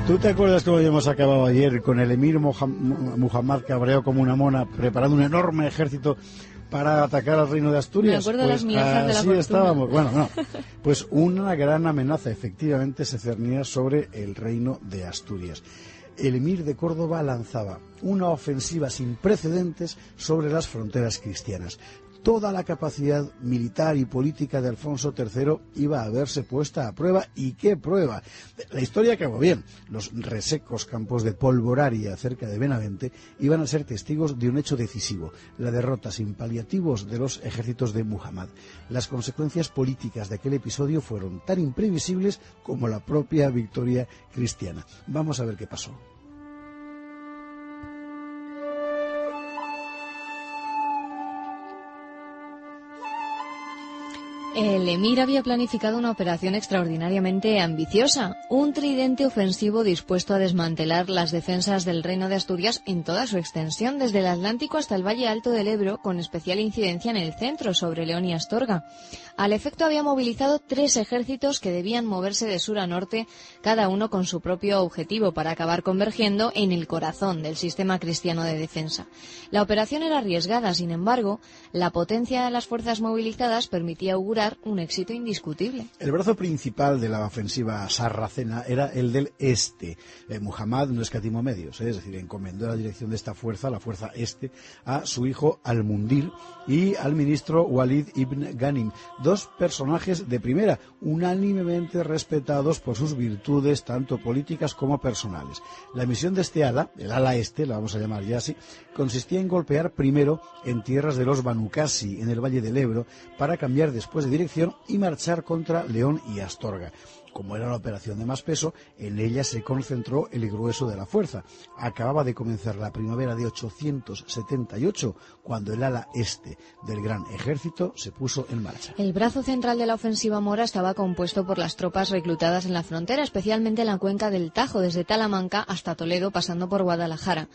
¿Tú te acuerdas cómo habíamos acabado ayer con el emir Muhammad cabreado como una mona, preparando un enorme ejército para atacar al reino de Asturias? Me acuerdo de las migajas de la así fortuna. Estábamos. Bueno, no. Pues una gran amenaza efectivamente se cernía sobre el reino de Asturias. El emir de Córdoba lanzaba una ofensiva sin precedentes sobre las fronteras cristianas. Toda la capacidad militar y política de Alfonso III iba a verse puesta a prueba. ¿Y qué prueba? La historia acabó bien. Los resecos campos de Polvoraria, cerca de Benavente, iban a ser testigos de un hecho decisivo: la derrota sin paliativos de los ejércitos de Muhammad. Las consecuencias políticas de aquel episodio fueron tan imprevisibles como la propia victoria cristiana. Vamos a ver qué pasó. El emir había planificado una operación extraordinariamente ambiciosa, un tridente ofensivo dispuesto a desmantelar las defensas del reino de Asturias en toda su extensión, desde el Atlántico hasta el Valle Alto del Ebro, con especial incidencia en el centro, sobre León y Astorga. Al efecto había movilizado 3 ejércitos que debían moverse de sur a norte, cada uno con su propio objetivo, para acabar convergiendo en el corazón del sistema cristiano de defensa. La operación era arriesgada, sin embargo, la potencia de las fuerzas movilizadas permitía augurar un éxito indiscutible. El brazo principal de la ofensiva sarracena era el del este. Muhammad no escatimó medios, es decir, encomendó la dirección de esta fuerza, la fuerza este, a su hijo Al-Mundir y al ministro Walid ibn Ghanim, 2 personajes de primera, unánimemente respetados por sus virtudes tanto políticas como personales. La misión de este ala, el ala este, la vamos a llamar ya así, consistía en golpear primero en tierras de los Banu Qasi, en el Valle del Ebro, para cambiar después de dirección y marchar contra León y Astorga. Como era una operación de más peso, en ella se concentró el grueso de la fuerza. Acababa de comenzar la primavera de 878, cuando el ala este del gran ejército se puso en marcha. El brazo central de la ofensiva mora estaba compuesto por las tropas reclutadas en la frontera, especialmente en la cuenca del Tajo, desde Talamanca hasta Toledo, pasando por Guadalajara.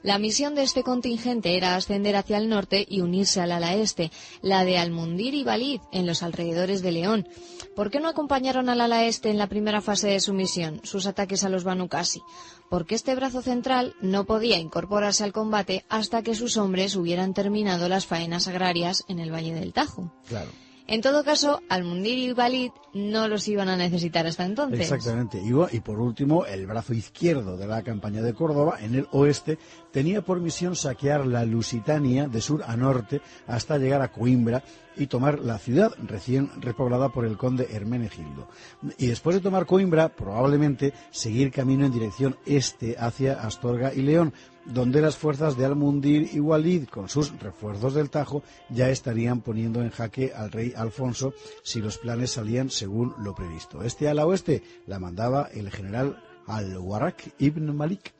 La misión de este contingente era ascender hacia el norte y unirse al ala este, la de Al-Mundir y Valid, en los alrededores de León. ¿Por qué no acompañaron al ala este en la primera fase de su misión, sus ataques a los Banu Qasi? Porque este brazo central no podía incorporarse al combate hasta que sus hombres hubieran terminado las faenas agrarias en el Valle del Tajo. Claro. En todo caso, Al-Mundir y Valid no los iban a necesitar hasta entonces. Exactamente. Y por último, el brazo izquierdo de la campaña de Córdoba, en el oeste, tenía por misión saquear la Lusitania de sur a norte hasta llegar a Coimbra y tomar la ciudad recién repoblada por el conde Hermenegildo. Y después de tomar Coimbra, probablemente seguir camino en dirección este hacia Astorga y León, donde las fuerzas de Al-Mundir y Walid, con sus refuerzos del Tajo, ya estarían poniendo en jaque al rey Alfonso si los planes salían según lo previsto. Este ala oeste la mandaba el general Al-Warraq ibn Malik.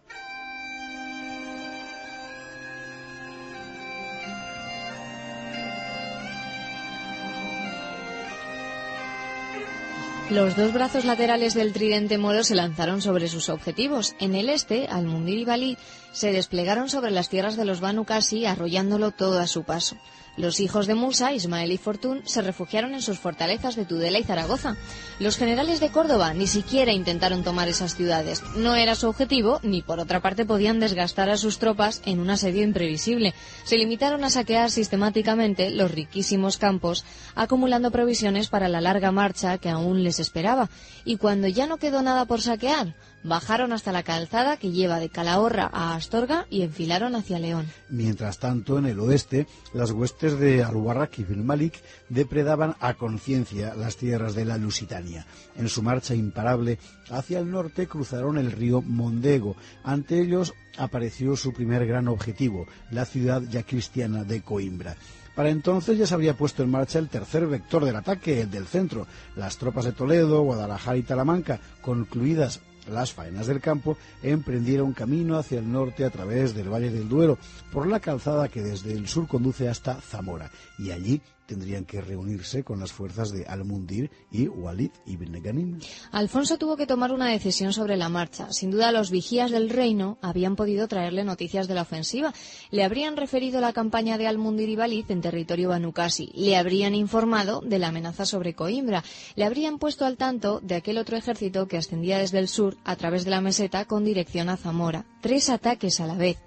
Los 2 brazos laterales del tridente moro se lanzaron sobre sus objetivos. En el este, Al-Mundir y Valid se desplegaron sobre las tierras de los Banu Qasi, arrollándolo todo a su paso. Los hijos de Musa, Ismael y Fortún, se refugiaron en sus fortalezas de Tudela y Zaragoza. Los generales de Córdoba ni siquiera intentaron tomar esas ciudades. No era su objetivo, ni por otra parte podían desgastar a sus tropas en un asedio imprevisible. Se limitaron a saquear sistemáticamente los riquísimos campos, acumulando provisiones para la larga marcha que aún les esperaba. Y cuando ya no quedó nada por saquear, bajaron hasta la calzada que lleva de Calahorra a Astorga y enfilaron hacia León. Mientras tanto, en el oeste, las huestes de Al-Warraq ibn Malik depredaban a conciencia las tierras de la Lusitania. En su marcha imparable hacia el norte cruzaron el río Mondego. Ante ellos apareció su primer gran objetivo, la ciudad ya cristiana de Coimbra. Para entonces ya se había puesto en marcha el tercer vector del ataque, el del centro. Las tropas de Toledo, Guadalajara y Talamanca, concluidas las faenas del campo, emprendieron camino hacia el norte a través del Valle del Duero, por la calzada que desde el sur conduce hasta Zamora, y allí tendrían que reunirse con las fuerzas de Al-Mundir y Walid ibn Ghanim. Alfonso tuvo que tomar una decisión sobre la marcha. Sin duda, los vigías del reino habían podido traerle noticias de la ofensiva. Le habrían referido la campaña de Al-Mundir y Walid en territorio Banu Qasi. Le habrían informado de la amenaza sobre Coimbra. Le habrían puesto al tanto de aquel otro ejército que ascendía desde el sur a través de la meseta con dirección a Zamora. 3 ataques a la vez.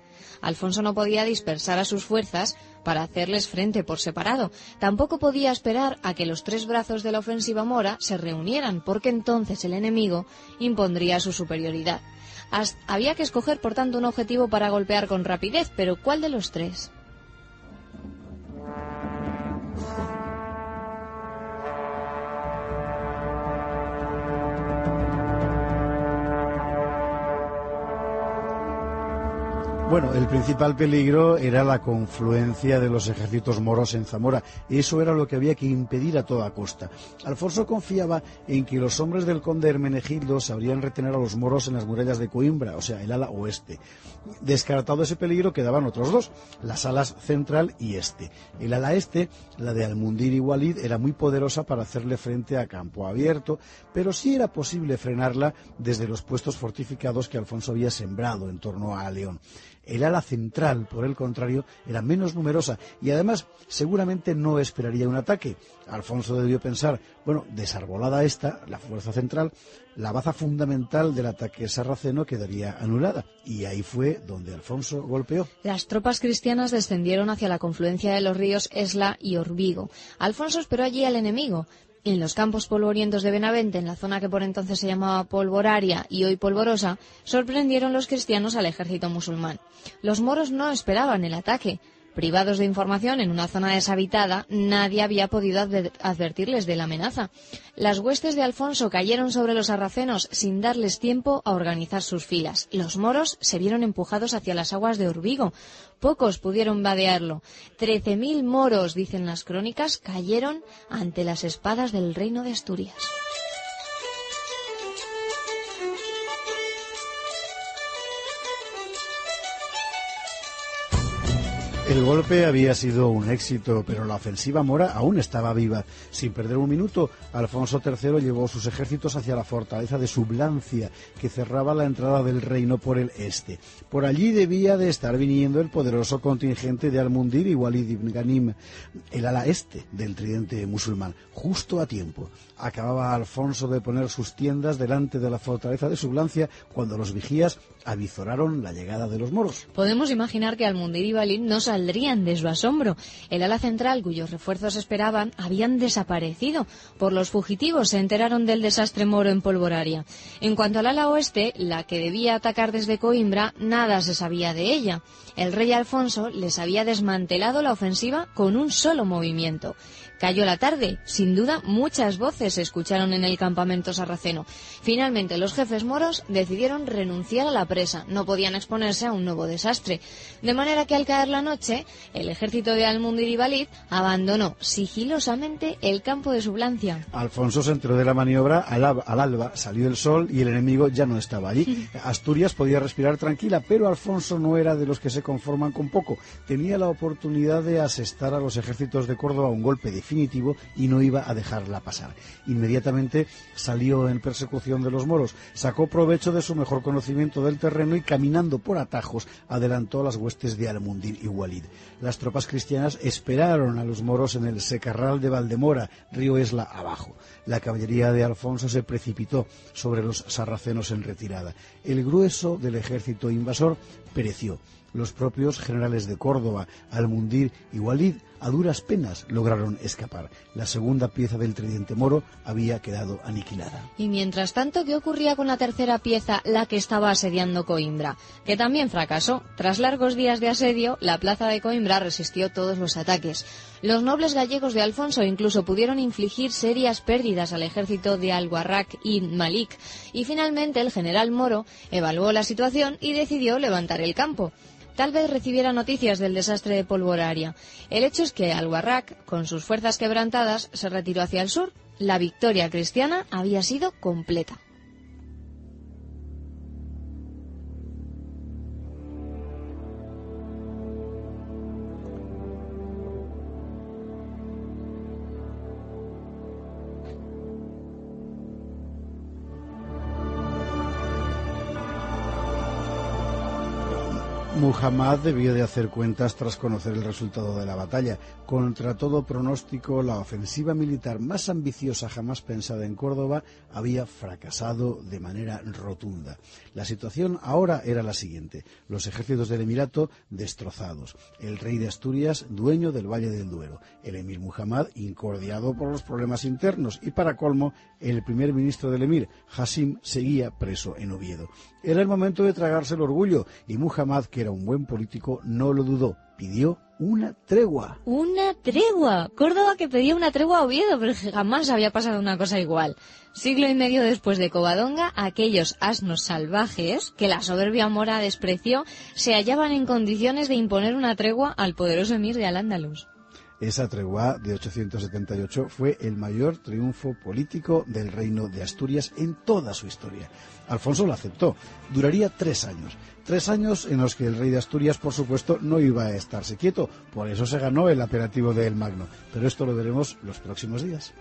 Alfonso no podía dispersar a sus fuerzas para hacerles frente por separado. Tampoco podía esperar a que los 3 brazos de la ofensiva mora se reunieran, porque entonces el enemigo impondría su superioridad. Había que escoger, por tanto, un objetivo para golpear con rapidez, pero ¿cuál de los 3? Bueno, el principal peligro era la confluencia de los ejércitos moros en Zamora. Eso era lo que había que impedir a toda costa. Alfonso confiaba en que los hombres del conde Hermenegildo sabrían retener a los moros en las murallas de Coimbra, o sea, el ala oeste. Descartado ese peligro, quedaban otros 2, las alas central y este. El ala este, la de Al-Mundir y Walid, era muy poderosa para hacerle frente a campo abierto, pero sí era posible frenarla desde los puestos fortificados que Alfonso había sembrado en torno a León. El ala central, por el contrario, era menos numerosa y además seguramente no esperaría un ataque. Alfonso debió pensar, bueno, desarbolada esta, la fuerza central, la baza fundamental del ataque sarraceno quedaría anulada. Y ahí fue donde Alfonso golpeó. Las tropas cristianas descendieron hacia la confluencia de los ríos Esla y Orbigo. Alfonso esperó allí al enemigo. En los campos polvorientos de Benavente, en la zona que por entonces se llamaba Polvoraria y hoy Polvorosa, sorprendieron los cristianos al ejército musulmán. Los moros no esperaban el ataque. Privados de información en una zona deshabitada, nadie había podido advertirles de la amenaza. Las huestes de Alfonso cayeron sobre los sarracenos sin darles tiempo a organizar sus filas. Los moros se vieron empujados hacia las aguas de Orbigo. Pocos pudieron vadearlo. 13.000 moros, dicen las crónicas, cayeron ante las espadas del reino de Asturias. El golpe había sido un éxito, pero la ofensiva mora aún estaba viva. Sin perder un minuto, Alfonso III llevó sus ejércitos hacia la fortaleza de Sublancia, que cerraba la entrada del reino por el este. Por allí debía de estar viniendo el poderoso contingente de Al-Mundir y Walid ibn Ghanim, el ala este del tridente musulmán, justo a tiempo. Acababa Alfonso de poner sus tiendas delante de la fortaleza de Sublancia cuando los vigías avizoraron la llegada de los moros. Podemos imaginar que Al-Mundir y Walid no saldrían de su asombro. El ala central, cuyos refuerzos esperaban, habían desaparecido. Por los fugitivos se enteraron del desastre moro en Polvoraria. En cuanto al ala oeste, la que debía atacar desde Coimbra, nada se sabía de ella. El rey Alfonso les había desmantelado la ofensiva con un solo movimiento. Cayó la tarde. Sin duda, muchas voces se escucharon en el campamento sarraceno. Finalmente, los jefes moros decidieron renunciar a la presa. No podían exponerse a un nuevo desastre. De manera que al caer la noche, el ejército de Al-Mundir y Walid abandonó sigilosamente el campo de Sublancia. Alfonso se enteró de la maniobra al alba, salió el sol y el enemigo ya no estaba allí. Asturias podía respirar tranquila, pero Alfonso no era de los que se conforman con poco. Tenía la oportunidad de asestar a los ejércitos de Córdoba un golpe definitivo y no iba a dejarla pasar. Inmediatamente salió en persecución de los moros, sacó provecho de su mejor conocimiento del terreno y caminando por atajos adelantó las huestes de Al-Mundir y Walid. Las tropas cristianas esperaron a los moros en el secarral de Valdemora, río Esla abajo. La caballería de Alfonso se precipitó sobre los sarracenos en retirada. El grueso del ejército invasor pereció. Los propios generales de Córdoba, Al-Mundir y Walid, a duras penas lograron escapar. La segunda pieza del tridente moro había quedado aniquilada. Y mientras tanto, ¿qué ocurría con la tercera pieza, la que estaba asediando Coimbra? Que también fracasó. Tras largos días de asedio, la plaza de Coimbra resistió todos los ataques. Los nobles gallegos de Alfonso incluso pudieron infligir serias pérdidas al ejército de Al-Warraq y Malik. Y finalmente el general moro evaluó la situación y decidió levantar el campo. Tal vez recibiera noticias del desastre de Polvoraria. El hecho es que Al-Warraq, con sus fuerzas quebrantadas, se retiró hacia el sur. La victoria cristiana había sido completa. Muhammad debió de hacer cuentas tras conocer el resultado de la batalla. Contra todo pronóstico, la ofensiva militar más ambiciosa jamás pensada en Córdoba había fracasado de manera rotunda. La situación ahora era la siguiente: los ejércitos del Emirato destrozados, el rey de Asturias dueño del Valle del Duero, el emir Muhammad incordiado por los problemas internos y, para colmo, el primer ministro del emir, Hasim, seguía preso en Oviedo. Era el momento de tragarse el orgullo y Muhammad, que era un buen político, no lo dudó. Pidió una tregua. ¡Una tregua! Córdoba que pedía una tregua a Oviedo, pero jamás había pasado una cosa igual. Siglo y medio después de Covadonga, aquellos asnos salvajes que la soberbia mora despreció se hallaban en condiciones de imponer una tregua al poderoso emir de Al-Ándalus. Esa tregua de 878 fue el mayor triunfo político del reino de Asturias en toda su historia. Alfonso lo aceptó. Duraría 3 años. 3 años en los que el rey de Asturias, por supuesto, no iba a estarse quieto. Por eso se ganó el apelativo de El Magno. Pero esto lo veremos los próximos días.